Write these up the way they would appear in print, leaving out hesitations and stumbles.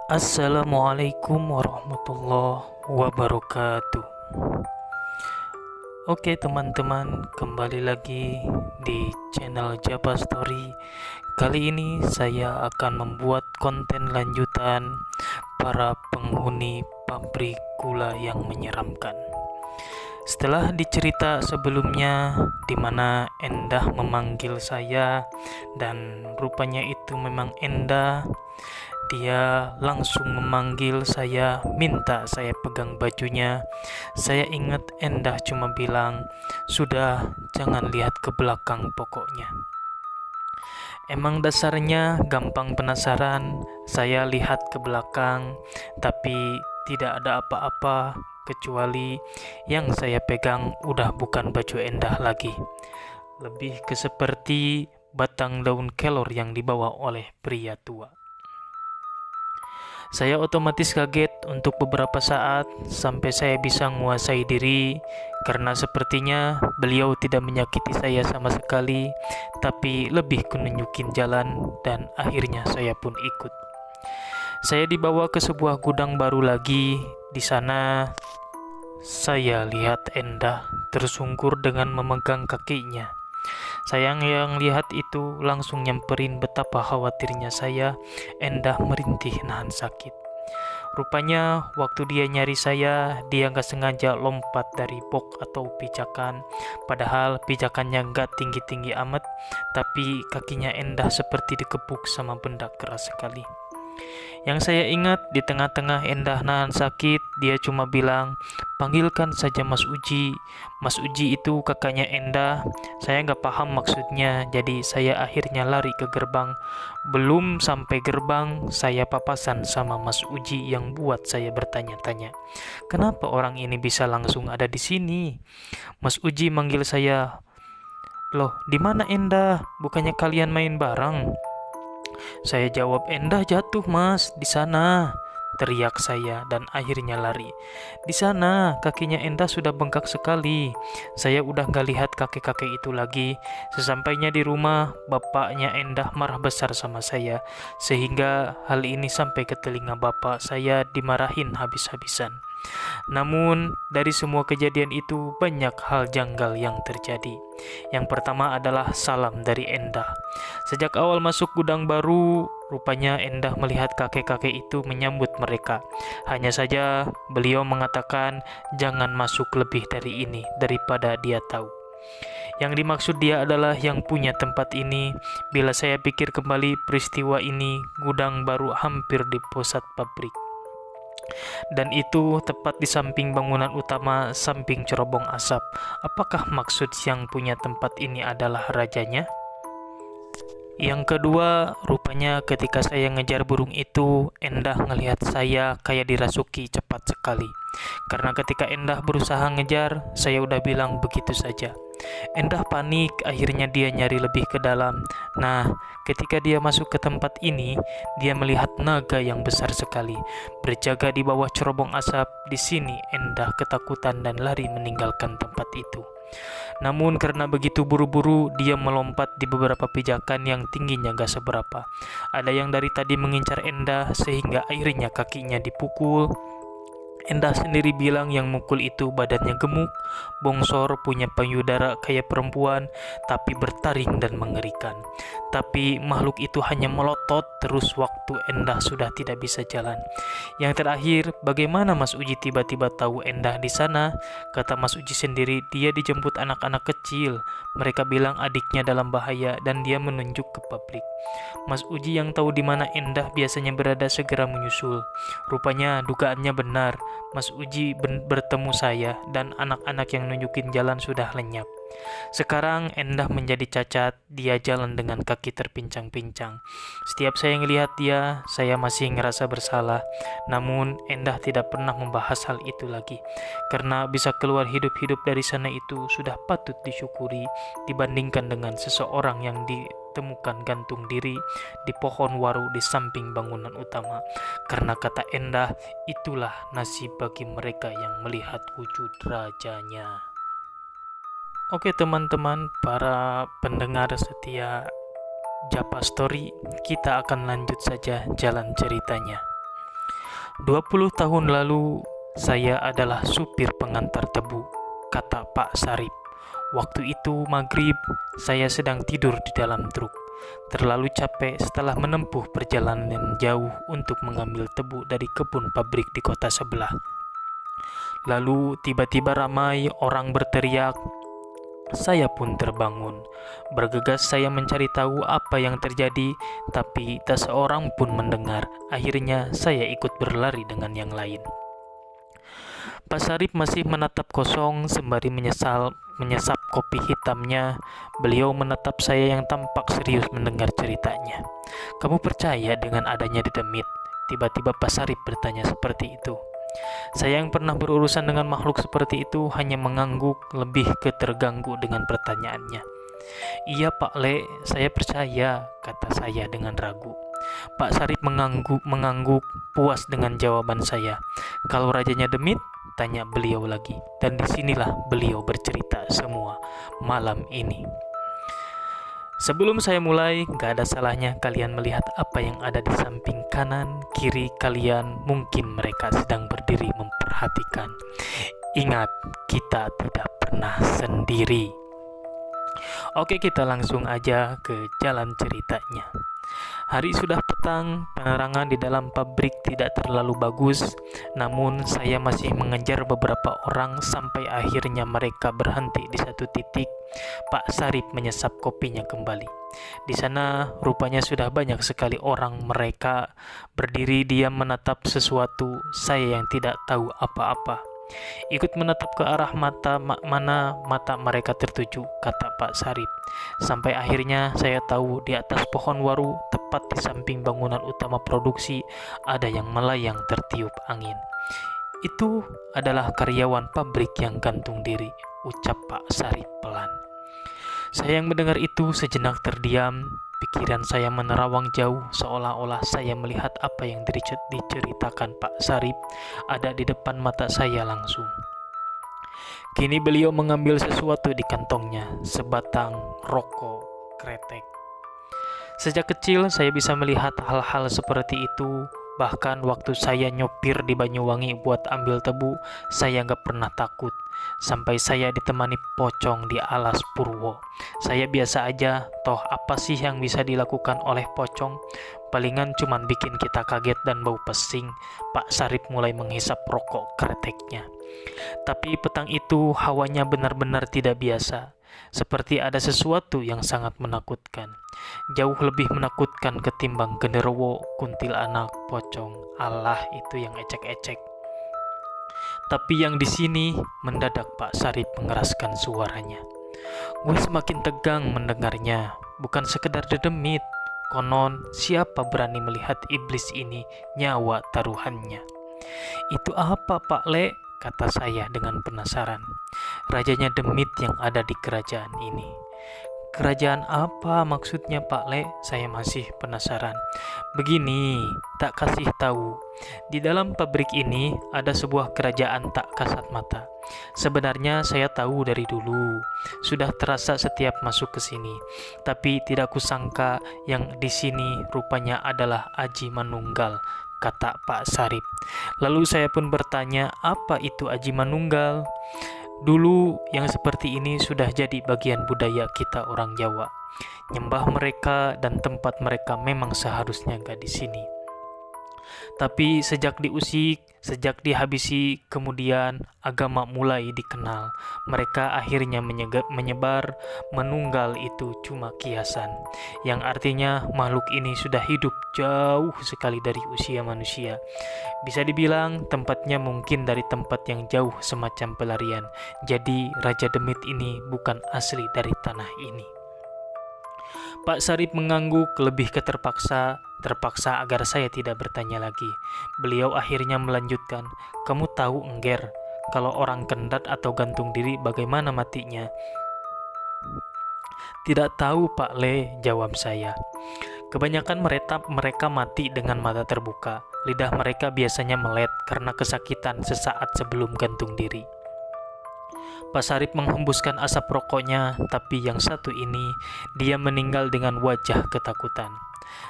Assalamualaikum warahmatullahi wabarakatuh. Oke teman-teman, kembali lagi di channel Japa Story. Kali ini saya akan membuat konten lanjutan para penghuni pabrik gula yang menyeramkan. Setelah dicerita sebelumnya di mana Endah memanggil saya dan rupanya itu memang Endah, dia langsung memanggil saya, minta saya pegang bajunya. Saya ingat Endah cuma bilang, "Sudah, jangan lihat ke belakang pokoknya." Emang dasarnya gampang penasaran, saya lihat ke belakang, tapi tidak ada apa-apa kecuali yang saya pegang udah bukan baju Endah lagi. Lebih ke seperti batang daun kelor yang dibawa oleh pria tua. Saya otomatis kaget untuk beberapa saat sampai saya bisa menguasai diri karena sepertinya beliau tidak menyakiti saya sama sekali, tapi lebih menunjukin jalan dan akhirnya saya pun ikut. Saya dibawa ke sebuah gudang baru lagi. Di sana saya lihat Endah tersungkur dengan memegang kakinya. Saya yang lihat itu langsung nyamperin, betapa khawatirnya saya. Endah merintih nahan sakit. Rupanya waktu dia nyari saya, dia nggak sengaja lompat dari box atau pijakan. Padahal pijakannya nggak tinggi-tinggi amat, tapi kakinya Endah seperti dikepuk sama benda keras sekali. Yang saya ingat, di tengah-tengah Endah nahan sakit, dia cuma bilang, "Panggilkan saja Mas Uji." Mas Uji itu kakaknya Endah. Saya nggak paham maksudnya, jadi saya akhirnya lari ke gerbang. Belum sampai gerbang, saya papasan sama Mas Uji yang buat saya bertanya-tanya, kenapa orang ini bisa langsung ada di sini? Mas Uji manggil saya, "Loh, di mana Endah? Bukannya kalian main bareng?" Saya jawab, "Endah jatuh mas, di sana." Teriak saya dan akhirnya lari. Di sana, kakinya Endah sudah bengkak sekali. Saya udah gak lihat kakek-kakek itu lagi. Sesampainya di rumah, bapaknya Endah marah besar sama saya. Sehingga hal ini sampai ke telinga bapak saya, dimarahin habis-habisan. Namun, dari semua kejadian itu banyak hal janggal yang terjadi. Yang pertama adalah salam dari Endah. Sejak awal masuk gudang baru, rupanya Endah melihat kakek-kakek itu menyambut mereka. Hanya saja beliau mengatakan jangan masuk lebih dari ini daripada dia tahu. Yang dimaksud dia adalah yang punya tempat ini. Bila saya pikir kembali peristiwa ini, gudang baru hampir di pusat pabrik. Dan itu tepat di samping bangunan utama, samping cerobong asap. Apakah maksud yang punya tempat ini adalah rajanya? Yang kedua, rupanya ketika saya ngejar burung itu, Endah ngelihat saya kayak dirasuki cepat sekali. Karena ketika Endah berusaha ngejar, saya udah bilang begitu saja. Endah panik, akhirnya dia nyari lebih ke dalam. Nah, ketika dia masuk ke tempat ini, dia melihat naga yang besar sekali berjaga di bawah cerobong asap. Di sini Endah ketakutan dan lari meninggalkan tempat itu. Namun karena begitu buru-buru, dia melompat di beberapa pijakan yang tingginya gak seberapa. Ada yang dari tadi mengincar Endah sehingga akhirnya kakinya dipukul. Endah sendiri bilang yang mukul itu badannya gemuk, bongsor, punya payudara kayak perempuan, tapi bertaring dan mengerikan. Tapi makhluk itu hanya melotot terus waktu Endah sudah tidak bisa jalan. Yang terakhir, bagaimana Mas Uji tiba-tiba tahu Endah di sana? Kata Mas Uji sendiri, dia dijemput anak-anak kecil. Mereka bilang adiknya dalam bahaya dan dia menunjuk ke pabrik. Mas Uji yang tahu di mana Endah biasanya berada segera menyusul. Rupanya dugaannya benar. Mas Uji bertemu saya dan anak-anak yang nunjukin jalan sudah lenyap. Sekarang Endah menjadi cacat, dia jalan dengan kaki terpincang-pincang. Setiap saya ngelihat dia, saya masih ngerasa bersalah. Namun Endah tidak pernah membahas hal itu lagi. Karena bisa keluar hidup-hidup dari sana itu sudah patut disyukuri dibandingkan dengan seseorang yang ditemukan gantung diri di pohon waru di samping bangunan utama. Karena kata Endah, itulah nasib bagi mereka yang melihat wujud rajanya. Oke teman-teman, para pendengar setia Japa Story, kita akan lanjut saja jalan ceritanya. 20 tahun lalu, saya adalah supir pengantar tebu, kata Pak Sarip. Waktu itu maghrib, saya sedang tidur di dalam truk. Terlalu capek setelah menempuh perjalanan jauh untuk mengambil tebu dari kebun pabrik di kota sebelah. Lalu tiba-tiba ramai orang berteriak. Saya pun terbangun. Bergegas saya mencari tahu apa yang terjadi, tapi tak seorang pun mendengar. Akhirnya saya ikut berlari dengan yang lain. Pak Sarip masih menatap kosong sembari menyesap kopi hitamnya. Beliau menatap saya yang tampak serius mendengar ceritanya. Kamu percaya dengan adanya dedemit? Tiba-tiba Pak Sarip bertanya seperti itu. Saya yang pernah berurusan dengan makhluk seperti itu hanya mengangguk, lebih ke terganggu dengan pertanyaannya. Iya Pak Le, saya percaya, kata saya dengan ragu. Pak Sarip mengangguk puas dengan jawaban saya. Kalau rajanya demit? Tanya beliau lagi. Dan disinilah beliau bercerita semua malam ini. Sebelum saya mulai, gak ada salahnya kalian melihat apa yang ada di samping kanan, kiri kalian. Mungkin mereka sedang berdiri memperhatikan. Ingat, kita tidak pernah sendiri. Oke, kita langsung aja ke jalan ceritanya. Hari sudah petang, penerangan di dalam pabrik tidak terlalu bagus, namun saya masih mengejar beberapa orang sampai akhirnya mereka berhenti di satu titik. Pak Sarip menyesap kopinya kembali. Di sana rupanya sudah banyak sekali orang. Mereka berdiri diam menatap sesuatu. Saya yang tidak tahu apa-apa ikut menatap ke arah mana mata mereka tertuju, kata Pak Sarip. Sampai akhirnya saya tahu di atas pohon waru, tepat di samping bangunan utama produksi, ada yang melayang tertiup angin. Itu adalah karyawan pabrik yang gantung diri, ucap Pak Sarip pelan. Saya yang mendengar itu sejenak terdiam. Pikiran saya menerawang jauh, seolah-olah saya melihat apa yang diceritakan Pak Sarip ada di depan mata saya langsung. Kini beliau mengambil sesuatu di kantongnya, sebatang rokok kretek. Sejak kecil saya bisa melihat hal-hal seperti itu. Bahkan waktu saya nyopir di Banyuwangi buat ambil tebu, saya gak pernah takut. Sampai saya ditemani pocong di alas Purwo. Saya biasa aja, toh apa sih yang bisa dilakukan oleh pocong? Palingan cuman bikin kita kaget dan bau pesing. Pak Sarip mulai menghisap rokok kreteknya. Tapi petang itu hawanya benar-benar tidak biasa. Seperti ada sesuatu yang sangat menakutkan. Jauh lebih menakutkan ketimbang genderuwo, kuntilanak, pocong. Allah, itu yang ecek-ecek. Tapi yang di sini, mendadak Pak Sarip mengeraskan suaranya. Gue semakin tegang mendengarnya. Bukan sekedar dedemit. Konon, siapa berani melihat iblis ini, nyawa taruhannya. Itu apa Pak Le? Kata saya dengan penasaran. Rajanya demit yang ada di kerajaan ini. Kerajaan apa maksudnya Pak Le? Saya masih penasaran. Begini, tak kasih tahu. Di dalam pabrik ini ada sebuah kerajaan tak kasat mata. Sebenarnya saya tahu dari dulu. Sudah terasa setiap masuk ke sini. Tapi tidak kusangka yang di sini rupanya adalah Aji Manunggal, kata Pak Sarip. Lalu saya pun bertanya, apa itu Aji Manunggal? Dulu yang seperti ini sudah jadi bagian budaya kita orang Jawa. Nyembah mereka dan tempat mereka memang seharusnya gak di sini. Tapi sejak diusik, sejak dihabisi, kemudian agama mulai dikenal. Mereka akhirnya menyebar, menunggal itu cuma kiasan. Yang artinya makhluk ini sudah hidup jauh sekali dari usia manusia. Bisa dibilang tempatnya mungkin dari tempat yang jauh semacam pelarian. Jadi Raja Demit ini bukan asli dari tanah ini. Pak Sarip mengangguk lebih ke terpaksa agar saya tidak bertanya lagi. Beliau akhirnya melanjutkan, kamu tahu Engger, kalau orang kendat atau gantung diri bagaimana matinya? Tidak tahu Pak Le, jawab saya. Kebanyakan mereka mati dengan mata terbuka. Lidah mereka biasanya melet karena kesakitan sesaat sebelum gantung diri. Pak Sarip menghembuskan asap rokoknya, tapi yang satu ini, dia meninggal dengan wajah ketakutan.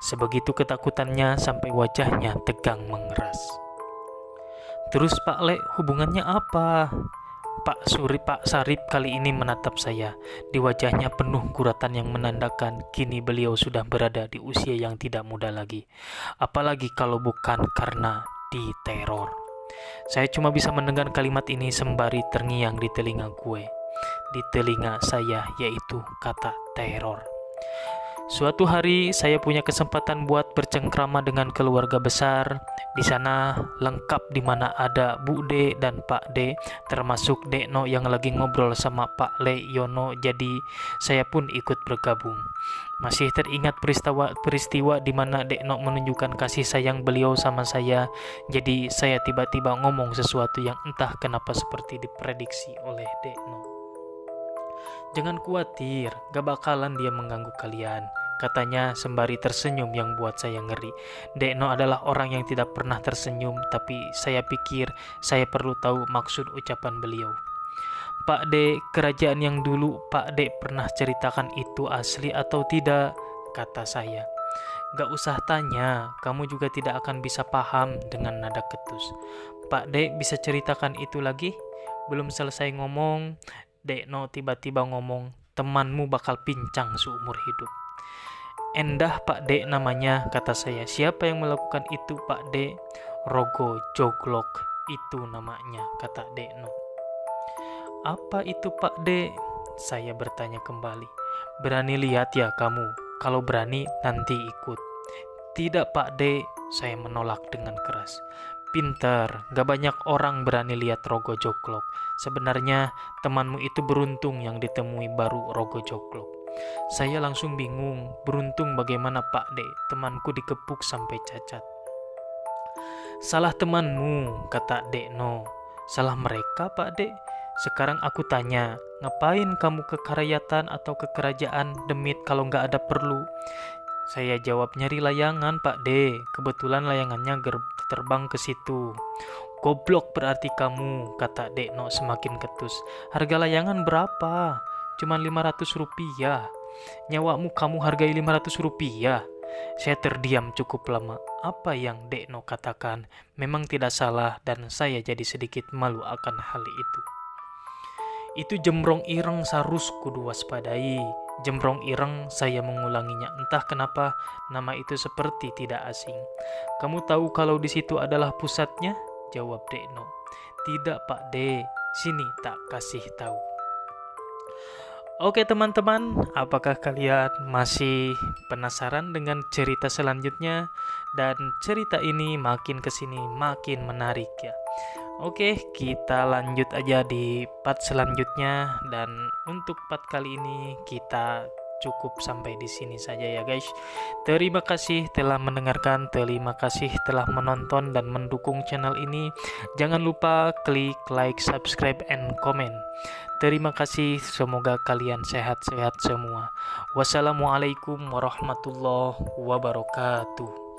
Sebegitu ketakutannya sampai wajahnya tegang mengeras. "Terus Pak Le, hubungannya apa?" Pak Sarip kali ini menatap saya. Di wajahnya penuh guratan yang menandakan kini beliau sudah berada di usia yang tidak muda lagi. Apalagi kalau bukan karena diteror. Saya cuma bisa mendengar kalimat ini sembari terngiang di telinga gue. Di telinga saya, yaitu kata teror. Suatu hari saya punya kesempatan buat bercengkrama dengan keluarga besar. Di sana lengkap, di mana ada Bu D dan Pak D, termasuk Dekno yang lagi ngobrol sama Pak Le Yono. Jadi saya pun ikut bergabung. Masih teringat peristiwa di mana Dekno menunjukkan kasih sayang beliau sama saya. Jadi saya tiba-tiba ngomong sesuatu yang entah kenapa seperti diprediksi oleh Dekno. "Jangan khawatir, gak bakalan dia mengganggu kalian," katanya sembari tersenyum yang buat saya ngeri. Dekno adalah orang yang tidak pernah tersenyum, tapi saya pikir saya perlu tahu maksud ucapan beliau. "Pak D, kerajaan yang dulu Pak D pernah ceritakan itu asli atau tidak?" kata saya. "Gak usah tanya, kamu juga tidak akan bisa paham," dengan nada ketus. "Pak D bisa ceritakan itu lagi?" Belum selesai ngomong, Dekno tiba-tiba ngomong, "Temanmu bakal pincang seumur hidup." "Endah Pak D namanya," kata saya. "Siapa yang melakukan itu Pak D?" "Rogo Joglok itu namanya," kata Dekno. "Apa itu Pak D?" saya bertanya kembali. "Berani lihat ya kamu? Kalau berani nanti ikut." "Tidak Pak D," saya menolak dengan keras. "Pintar, gak banyak orang berani lihat Rogo Joglok. Sebenarnya temanmu itu beruntung yang ditemui baru Rogo Joglok." Saya langsung bingung, beruntung bagaimana Pak D, temanku dikepuk sampai cacat. "Salah temanmu," kata Dekno. "Salah mereka Pak D? Sekarang aku tanya, ngapain kamu ke karakyatan atau ke kerajaan Demit kalau gak ada perlu?" Saya jawab, "Nyari layangan Pak D, kebetulan layangannya terbang ke situ." "Goblok berarti kamu," kata Dekno semakin ketus. "Harga layangan berapa? Cuman 500 rupiah. Nyawamu kamu hargai 500 rupiah. Saya terdiam cukup lama. Apa yang Dekno katakan memang tidak salah dan saya jadi sedikit malu akan hal itu. "Itu jembrong ireng sarus kudu waspadai." Jembrong ireng, saya mengulanginya. Entah kenapa nama itu seperti tidak asing. "Kamu tahu kalau di situ adalah pusatnya?" jawab Dekno. "Tidak Pak D, sini tak kasih tahu." Oke teman-teman, apakah kalian masih penasaran dengan cerita selanjutnya? Dan cerita ini makin kesini makin menarik ya. Oke, kita lanjut aja di part selanjutnya, dan untuk part kali ini kita cukup sampai di sini saja ya guys. Terima kasih telah mendengarkan, terima kasih telah menonton dan mendukung channel ini. Jangan lupa klik like, subscribe, and comment. Terima kasih, semoga kalian sehat-sehat semua. Wassalamualaikum warahmatullahi wabarakatuh.